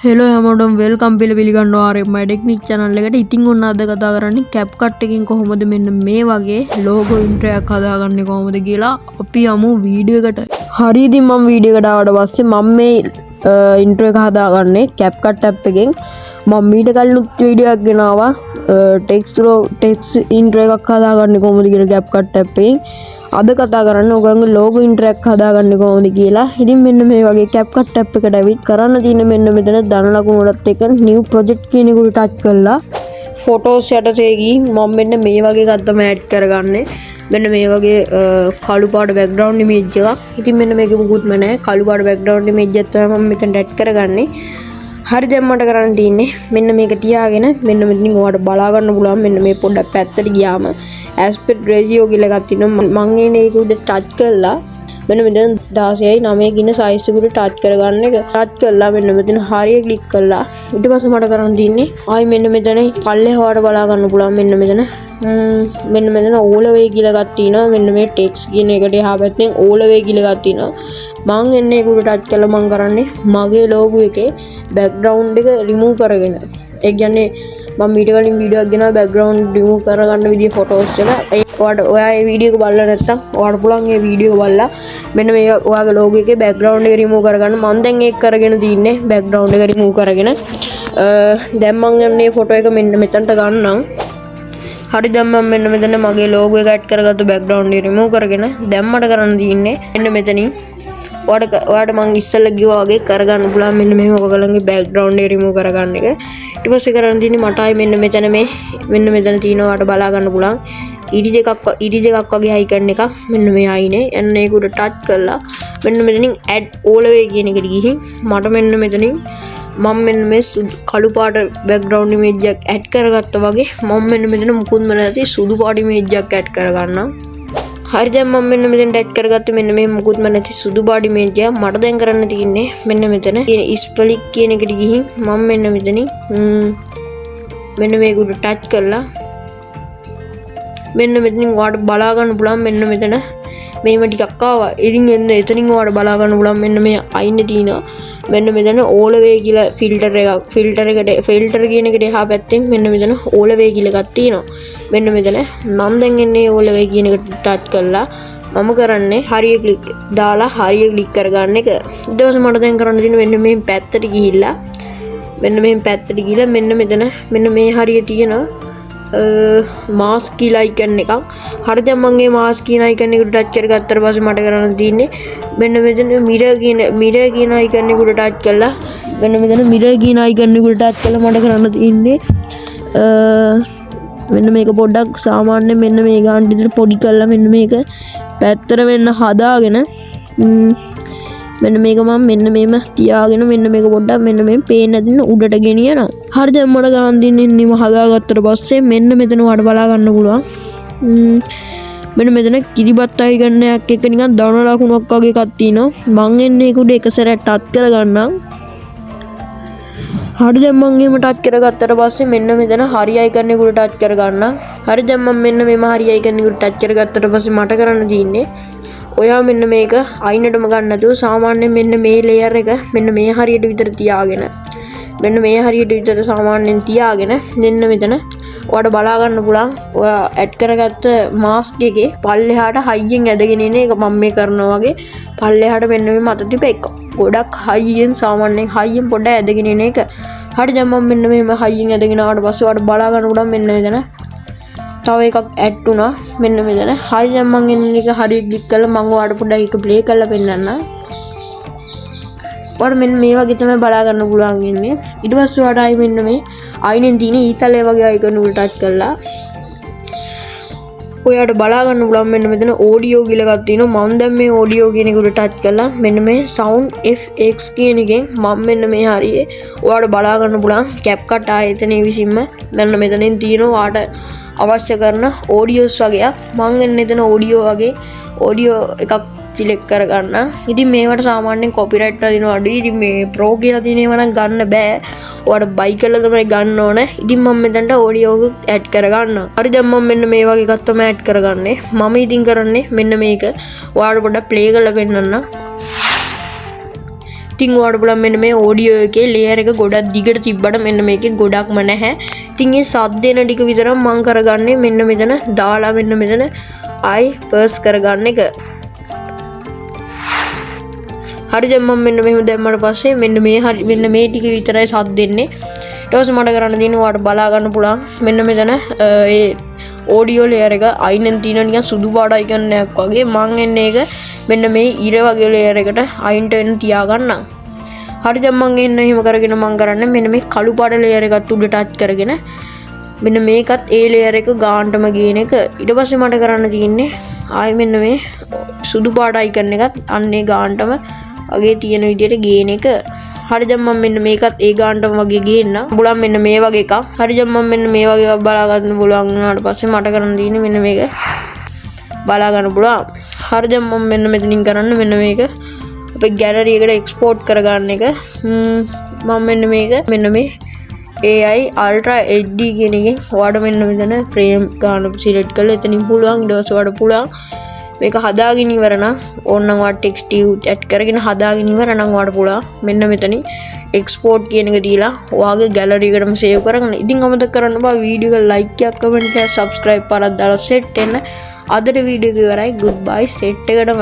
Hello හැමෝටම welcome පිළිගන්නවා ආරෙම්මයි technique channel එකට. ඉතින් ඔන්න අද කතා කරන්නේ CapCut එකකින් කොහොමද මෙන්න මේ වගේ logo intro එකක් හදාගන්නේ කොහොමද කියලා අපි යමු වීඩියෝ එකට. හරි ඉතින් මම වීඩියෝ එකට ආවට පස්සේ මම මේ intro එක හදාගන්නේ CapCut app එකෙන්. මම ඊට කලින් වීඩියෝ එකක් ගෙනාවා text intro එකක් හදාගන්නේ කොහොමද කියලා CapCut app එකෙන්. අද කතා කරන්නේ ඔයගොල්ලෝ logo intro එකක් හදාගන්නේ කොහොමද කියලා. ඉතින් මෙන්න මේ වගේ CapCut app එකට ඇවිත් කරන්න තියෙන මෙන්න මෙතන ධන ලකුණුවලත් එක්ක new project කියන එකට ටච් කරලා photos යටතේ ගිහින් මම මෙන්න මේ වගේ එකක් තමයි add කරගන්නේ. මෙන්න මේ වගේ කළු පාට background image එකක්. ඉතින් මෙන්න මේක මුකුත්ම නැහැ. කළු පාට background image එකක් තමයි මම මෙතන add කරගන්නේ. හරි දැන් මට කරන්න තියෙන්නේ මෙන්න මේක තියාගෙන මෙන්න මෙතනින් ඔයාලට බලා ගන්න පුළුවන්. මෙන්න මේ පොඩ්ඩක් පැත්තට ගියාම aspect ratio කියලා එකක් තියෙනවා. මම එන්නේ ඒක උඩ ටච් කරලා මෙන්න මෙතන 16යි 9 කියන size එකට ටච් කරගන්න එක. ටච් කරලා මෙන්න මෙතන හරිය ක්ලික් කරලා ඊට පස්සේ මට කරන්න තියෙන්නේ ආයි මෙන්න මෙතන පල්ලෙහා ඔයාලට බලා ගන්න පුළුවන්. මෙන්න මෙතන all way කියලා එකක් තියෙනවා. මෙන්න මේ text කියන එකට එහා පැත්තෙන් all way කියලා එකක් තියෙනවා. මම එන්නේ ඒක උඩ ටච් කරලා මම කරන්නේ මගේ logo එකේ background එක remove කරගෙන. ඒ කියන්නේ මම ඊට කලින් වීඩියෝ එකක් ගෙනාවා background remove කරගන්න විදිය photos එක. ඔයා මේ වීඩියෝ එක බලලා නැත්නම් ඔයාලට පුළුවන් මේ වීඩියෝ එක බලලා මෙන්න මේ ඔයාගේ logo එකේ background එක remove කරගන්න. මම දැන් ඒක කරගෙන තින්නේ background එක remove කරගෙන. දැන් මම යන්නේ photo එක මෙන්න මෙතනට ගන්නම්. හරි දැන් මම මෙන්න මෙතන මගේ logo එක add කරගත්තු background එක remove කරගෙන දැන් මට කරන්න තියෙන්නේ මෙන්න මෙතනින් ඔයාලට මම ඉස්සෙල්ලා ගියා වගේ කරගන්න පුළුවන් මෙන්න මෙහෙම ඔයගොල්ලන්ගේ background එක remove කරගන්න එක. ඊට පස්සේ කරන්න තියෙන්නේ මට ආයි මෙන්න මෙතන තියෙනවා ඔයාලට බලා ගන්න පුළුවන්. ඉරිජ එකක් වගේ icon එකක් මෙන්න මේ ආයිනේ. එන්න ඒක උඩ touch කරලා මෙන්න මෙතනින් add all way කියන එකට ගිහින් මට මෙන්න මෙතනින් මම මෙන්න මේ කළු පාට background image එකක් add කරගත්තා වගේ මම මෙන්න මෙතන මුකුත්ම නැති සුදු පාට image එකක් add කරගන්නම්. හරි දැන් මම මෙන්න මෙතෙන් ටැච් කරගත්ත මෙන්න මේ මුකුත්ම නැති සුදු පාට image එක මට දැන් කරන්න තියෙන්නේ මෙන්න මෙතන split කියන එකට ගිහින් මම මෙන්න මෙතනින් මෙන්න මේක උඩ ටච් කරලා මෙන්න මෙතනින් ඔයාලට බලා ගන්න පුළුවන් මෙන්න මෙතන මේව ටිකක් ආවා. ඉතින් එතනින් ඔයාලට බලා ගන්න පුළුවන් මෙන්න මේ අයිනේ තියෙනවා මෙන්න මෙතන all way කියලා filter කියන එකට එහා පැත්තෙන් මෙන්න මෙතන all way කියලා එකක් තියෙනවා. මෙන්න මෙතන මම දැන් එන්නේ all way කියන එකට ටච් කරලා මම කරන්නේ හරිය ක්ලික් දාලා හරිය ක්ලික් කරගන්න එක. ඊට පස්සේ මට දැන් කරන්න තියෙන්නේ මෙන්න මේ පැත්තට ගිහිල්ලා මෙන්න මෙතන මෙන්න මේ හරිය තියෙනවා mask කියලා icon එකක්. හරි දැන් මම මේ mask කියන icon එකට ටච් කරගත්තාට පස්සේ මට කරන්න තියෙන්නේ මෙන්න මෙතන mirror කියන icon එකට ටච් කරලා මෙන්න මෙතන mirror කියන icon එකට ටච් කරලා මට කරන්න තියෙන්නේ මෙන්න මේක පොඩ්ඩක් සාමාන්‍ය මෙන්න මේ ගාන විතර පොඩි කරලා මෙන්න මේක පැත්තට වෙන්න හදාගෙන මෙන්න මේක මම මෙන්න මේම තියාගෙන මෙන්න මේක පොඩ්ඩක් මෙන්න මේ පේන්න දෙන්න උඩට ගෙනියනවා. හරි දැන් මට ගන්න දින්නේ නිම හදාගත්තට පස්සේ මෙන්න මෙතන ඔයාලට බලා ගන්න පුළුවන්. මෙන්න මෙතන කිරිබත් icon එකක් එක්ක නිකන් ධන ලකුණක් වගේ එකක් තියෙනවා. මම එන්නේ ඒක උඩ එක සැරයක් ටච් කරගන්නම්. හරි දැන් මම එහෙම ටච් කරගත්තට පස්සේ මෙන්න මෙතන හරි icon එක උඩ ටච් කරගන්නම්. හරි දැන් මම මෙන්න මේම හරි icon එක උඩ ටච් කරගත්තට පස්සේ මට කරන්න තියෙන්නේ ඔයා මෙන්න මේක අයිනටම ගන්න නැතුව සාමාන්‍යයෙන් මෙන්න මේ layer එක මෙන්න මේ හරියට විතර තියාගෙන මෙන්න මේ හරියට විතර සාමාන්‍යයෙන් තියාගෙන මෙන්න මෙතන ඔයාලට බලා ගන්න පුළුවන් ඔයා ඇඩ් කරගත්ත mask එකේ පල්ලෙහාට හයියෙන් ඇදගෙන ඉන්නේ ඒක මම මේ කරනවා වගේ පල්ලෙහාට මෙන්න මේ මත ටික ගොඩක් හයියෙන් සාමාන්‍යයෙන් හයියෙන් පොඩ්ඩක් ඇදගෙන ඉන්න එක. හරි දැන් මම මෙන්න මෙහෙම හයියෙන් ඇදගෙන ආවට පස්සේ ඔයාලට බලා ගන්න පුළුවන් මෙන්න මෙතන තව එකක් ඇඩ් වුණා මෙන්න මෙතන. හරි දැන් මම එන්නේ එක හරිය ක්ලික් කරලා මම ඔයාලට පොඩ්ඩක් එක ප්ලේ කරලා පෙන්නන්න. ඔයාලට මෙන්න මේ වගේ තමයි බලා ගන්න පුළුවන් ඉන්නේ. ඊට පස්සේ ඔයාලට ආයි මෙන්න මේ අයිනෙන් තියෙන ඊතලයේ වගේ icon උඩ ටච් කරලා ඔයාලට බලා ගන්න පුළුවන් මෙන්න මෙතන audio කියලා එකක් තියෙනවා. මම දැන් මේ audio කියන එක උඩ ටච් කරලා මෙන්න මේ sound fx කියන එකෙන් මම මෙන්න මේ හරියේ ඔයාලට බලා ගන්න පුළුවන් CapCut ආයතනයේ විසින්ම මෙන්න මෙතනින් තියෙනවා ඔයාලට අවශ්‍ය කරන audios වගේක්. මම එන්නේ එතන audio එකක් select කරගන්න. ඉතින් මේවට සාමාන්‍යයෙන් copyright වලින් අඩුයි. ඉතින් මේ pro කියලා තියෙන ඒවා නම් ගන්න බෑ. ඔයාලට buy කරලා තමයි ගන්න ඕනේ. ඉතින් මම මෙතනට audio එක add කරගන්නවා. හරි දැන් මම මෙන්න මේ වගේ එකක් තමයි add කරගන්නේ. මම ඉතින් කරන්නේ මෙන්න මේක ඔයාලට පොඩ්ඩක් play කරලා පෙන්නන්න. ඉතින් ඔයාලට බලන්න මෙන්න මේ ඔඩියෝ එකේ ලේයර් එක ගොඩක් දිගට තිබ්බට මෙන්න මේකේ ගොඩක්ම නැහැ. ඉතින් මේ සද්ද එන ටික විතරක් මම කරගන්නේ මෙන්න මෙතන දාලා මෙන්න මෙතන ආයි පර්ස් කරගන්න එක. හරි දැන් මම මෙන්න මෙහෙම දැම්මට පස්සේ මෙන්න මේ ටික විතරයි සද්ද දෙන්නේ. ඊට පස්සේ මට කරන්න තියෙන්නේ ඔයාලට බලා ගන්න පුළුවන් මෙන්න මෙතන ඒ ඔඩියෝ ලේයර් එක අයිනෙන් තියෙන නිකන් සුදු පාට අයිකන් එකක් වගේ මං එන්නේ ඒක මෙන්න මේ ඉර වගේ ලේයර් එකට අයින්ට එන්න තියාගන්නම්. හරි දැන් මං එන්න එහෙම කරගෙන මං කරන්නේ මෙන්න මේ කළු පාට ලේයර් එකත් උඩ ටච් කරගෙන මෙන්න මේකත් ඒ ලේයර් එක ගානටම ගේන එක. ඊට පස්සේ මට කරන්න තියෙන්නේ ආයි මෙන්න මේ සුදු පාට අයිකන් එකත් අන්නේ ගානටම වගේ තියෙන විදියට ගේන එක. හරි දැන් මම මෙන්න මේකත් ඒ ගානටම වගේ ගේන්න. බලන්න මෙන්න මේ වගේ එකක්. හරි දැන් මම මෙන්න මේ වගේ එකක් බලා ගන්න පුළුවන් වුණාට පස්සේ මට කරන්න තියෙන්නේ මෙන්න මේක බලා ගන්න පුළුවන්. හරි දැන් මම මෙන්න මෙතනින් කරන්න මෙන්න මේක අපේ ගැලරි එකට එක්ස්පෝර්ට් කරගන්න එක. මම මෙන්න මේ AI Ultra HD කියන එකෙන් ඔයාලට මෙන්න මෙතන ෆ්‍රේම් ගන්න සිලෙක්ට් කරලා එතනින් පුළුවන් ඊට පස්සේ ඔයාලට පුළුවන් මේක හදාගෙන ඉවර නම් ඕනනම් ඔයාලට ටෙක්ස්ට් ඇඩ් කරගෙන හදාගෙන ඉවර නම් ඔයාලට පුළුවන් මෙන්න මෙතනින් එක්ස්පෝර්ට් කියන එක දීලා ඔයාගේ ගැලරි එකටම සේව් කරගන්න. ඉතින් අමතක කරන්න බා වීඩියෝ එක ලයික් එකක් කමෙන්ට් එකක් සබ්ස්ක්‍රයිබ් පාරක් දාලා සෙට් වෙන්න. අදට වීඩියෝ එක ඉවරයි. good bye සෙට් එකටම